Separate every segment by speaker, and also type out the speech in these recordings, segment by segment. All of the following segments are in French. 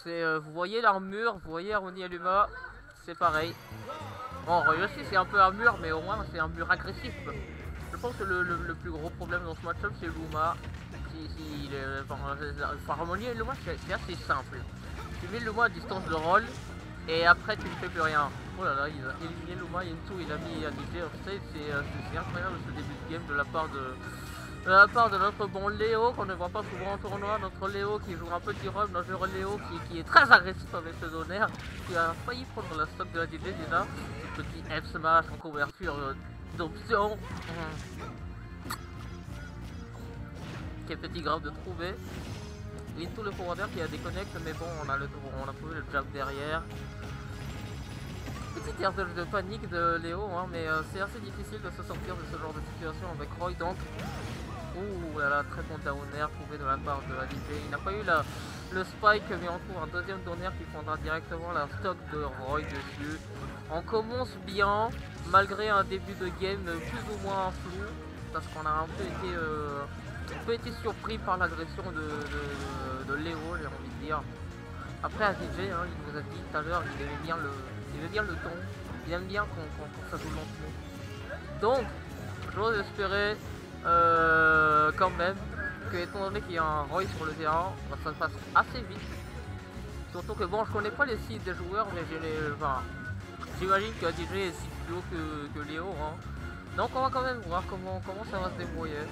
Speaker 1: Vous voyez l'armure, vous voyez Harmony et Luma, c'est pareil. Bon, Roy aussi c'est un peu un mur, mais au moins c'est un mur agressif. Je pense que le plus gros problème dans ce match-up c'est Luma. Harmony et Luma c'est assez simple. Tu mets Luma à distance de roll et après tu ne fais plus rien. Oh là là, il a éliminé Luma, Yintu, il a mis ADG. C'est incroyable ce début de game de la part de notre bon Léo qu'on ne voit pas souvent en tournoi, notre Léo qui joue un petit rôle, notre Léo qui est très agressif avec ce Donner, qui a failli prendre la stock de la DJ déjà, ce petit F smash en couverture d'option, qui est petit grave de trouver. Into le forwarder qui a déconnecte, mais bon on a trouvé le jab derrière. Petite air de panique de Léo, hein, mais c'est assez difficile de se sortir de ce genre de situation avec Roy, donc ouh là là, très bon downer trouvé de la part de ADG. Il n'a pas eu le spike, mais on trouve un deuxième downer qui prendra directement la stock de Roy dessus. On commence bien, malgré un début de game plus ou moins flou, parce qu'on a un peu été surpris par l'agression de Léo, j'ai envie de dire. Après ADG, hein, il nous a dit tout à l'heure, il aimait bien le ton, il aime bien quand ça joue lentement. Donc, j'ose espérer quand même que, étant donné qu'il y a un Roy sur le terrain, ça se passe assez vite. Surtout que bon, je connais pas les sites des joueurs, mais j'imagine que ADG est si plus haut que Léo. Hein. Donc on va quand même voir comment ça va se débrouiller.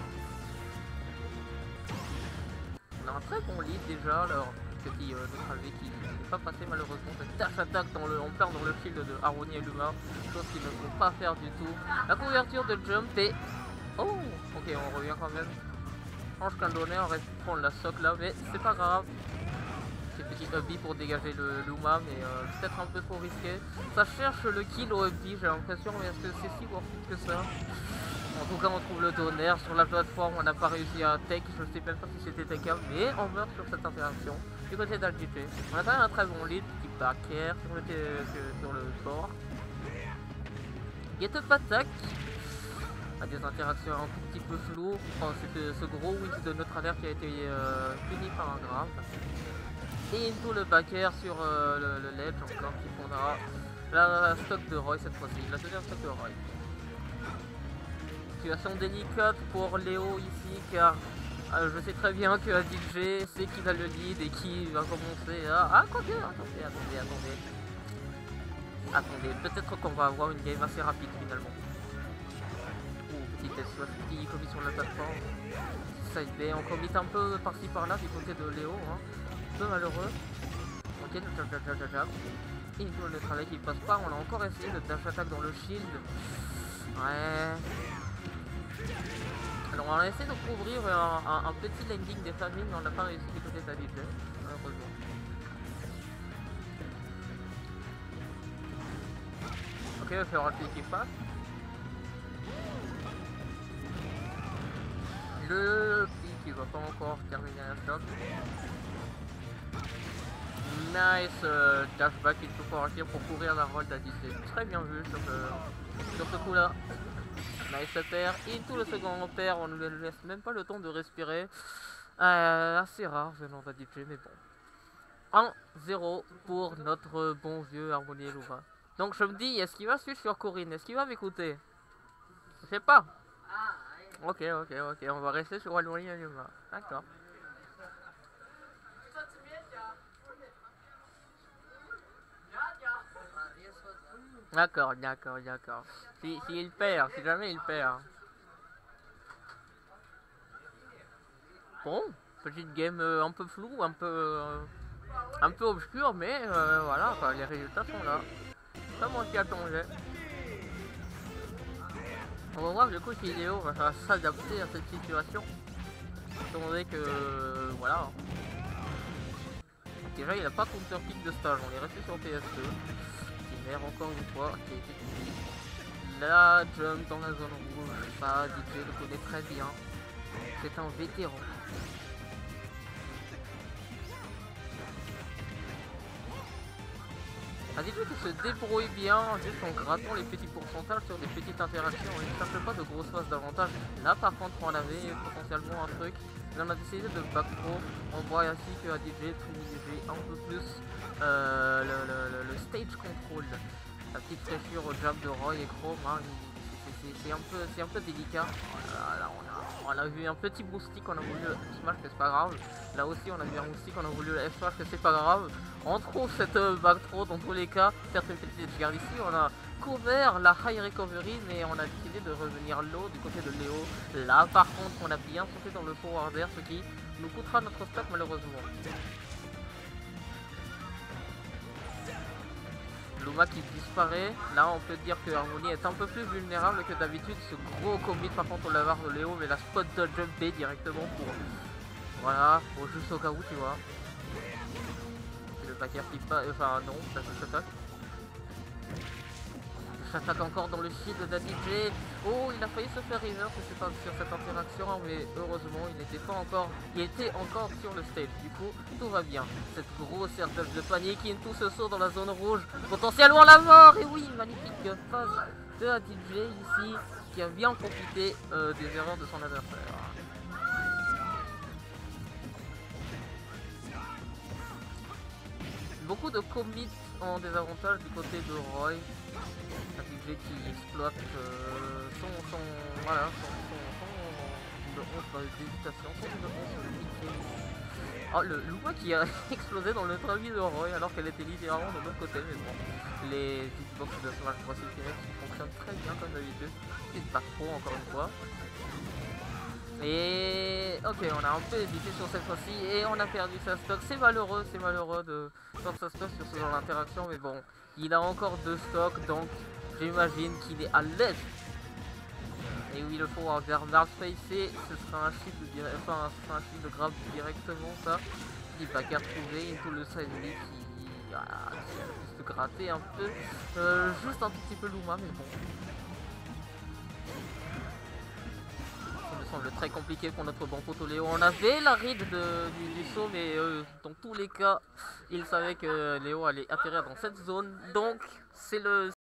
Speaker 1: On a un très bon lead déjà, alors petit notre AV qui n'est pas passé malheureusement cette dash attaque en plein dans le shield de Harmony et Luma, chose qu'il ne faut pas faire du tout. La couverture de jump et oh, ok, on revient quand même. Je pense qu'un donner aurait pu prendre la sock là, mais c'est pas grave. C'est petit hubby pour dégager le Luma, mais peut-être un peu trop risqué. Ça cherche le kill au hubby, j'ai l'impression, mais est-ce que c'est si worth it que ça? En tout cas, on trouve le donner sur la plateforme, on n'a pas réussi à tech, je sais même pas si c'était techable, mais on meurt sur cette interaction. Du côté d'ADG, on a quand même un très bon lead, petit back air sur le bord. Get up attack. Des interactions un tout petit peu floues. Oh, c'était ce gros whiff de notre alerte qui a été puni par un grave. Et into le back air sur le ledge encore qui prendra la stock de Roy cette fois-ci, la deuxième stock de Roy. Situation délicate pour Léo ici car je sais très bien que ADG sait qu'il a le lead et qui va commencer à... Ah quoi que, attendez, peut-être qu'on va avoir une game assez rapide finalement. Petit commit sur la plateforme, side B, on commit un peu par-ci par-là du côté de Léo, hein. Un peu malheureux. Ok, jab. Et le travail qui passe pas, on a encore essayé de dash attack dans le shield. Ouais. Alors on a essayé de couvrir un petit landing des familles, mais on n'a pas réussi du côté de ADG, malheureusement. Ok, il va falloir qu'il passe. Le pic qui va pas encore terminer la stock. Nice dashback il faut partir pour courir la roll d'ADC. Très bien vu sur ce coup là. Nice pair. Et tout le second pair, on ne lui laisse même pas le temps de respirer. Assez rare venant d'ADC, mais bon. 1-0 pour notre bon vieux Harmony et Luma. Donc je me dis, est-ce qu'il va suivre sur Corinne? Est-ce qu'il va m'écouter? Je sais pas. Ok, on va rester sur Harmony et Luma. D'accord. D'accord. Si il perd, si jamais il perd. Bon, petite game un peu floue, un peu obscure, mais voilà, quoi, les résultats sont là. Comme on s'y attendait. On va voir du coup si Léo va s'adapter à cette situation. Étant donné que voilà. Déjà il a pas counter pick de stage, on est resté sur PS2. Qui mère encore une fois, qui a été fini. La jump dans la zone rouge, ça DJ le connaît très bien. C'est un vétéran. ADJ qui se débrouille bien juste en grattant les petits pourcentages sur des petites interactions. Il ne cherche pas de grosses phases d'avantage. Là par contre on avait potentiellement un truc. Mais on a décidé de le back pro. On voit ainsi que ADJ privilégie un peu plus le stage control. La petite fraîcheur au jab de Roy et Chrome, hein, c'est un peu délicat. Là, on a vu un petit moustique, on a voulu le smash que c'est pas grave. Là aussi on a vu un moustique, on a voulu le F smash que c'est pas grave. On trouve cette back throw dans tous les cas. Certes une petite edge guard ici, on a couvert la high recovery mais on a décidé de revenir low du côté de Léo. Là par contre on a bien sauté dans le forward air, ce qui nous coûtera notre stock malheureusement. Luma qui disparaît, là on peut dire que Harmony est un peu plus vulnérable que d'habitude. Ce gros commit par contre au lavar de Léo, mais la spot de jump B directement pour... Voilà, pour juste au cas où tu vois. Le backer qui pas... Enfin non, ça s'attaque. S'attaque encore dans le shield d'ADJ. Oh, il a failli se faire reverse, je sais pas sur cette interaction, mais heureusement il n'était pas encore, il était encore sur le stage. Du coup, tout va bien. Cette grosse airdash de panique, tout se saut dans la zone rouge, potentiellement la mort. Et oui, magnifique phase de ADJ ici, qui a bien profité des erreurs de son adversaire. Beaucoup de commits en désavantage du côté de Roy. ADJ qui exploite son de 11 d'hésitation, son de 11 de pitié. Oh, le Luma qui a explosé dans le travis de Roy alors qu'elle était littéralement de l'autre côté, mais bon. Les hitbox de Smash Bros Ultimate qui fonctionnent très bien comme d'habitude. Petite back pro encore une fois. Et ok, on a un peu hésité sur cette fois-ci et on a perdu sa stock. C'est malheureux de perdre sa stock sur ce genre d'interaction, mais bon, il a encore 2 stocks donc j'imagine qu'il est à l'aise. Et oui, le forward vers Mars spacé, ce sera un shield de grab directement ça. Il va qu'à trouver into le side B qui va juste gratter un peu, juste un tout petit peu Luma, mais bon. Ça me semble très compliqué pour notre bon poteau Léo. On avait la read du saut, mais dans tous les cas, il savait que Léo allait atterrir dans cette zone. Donc, c'est le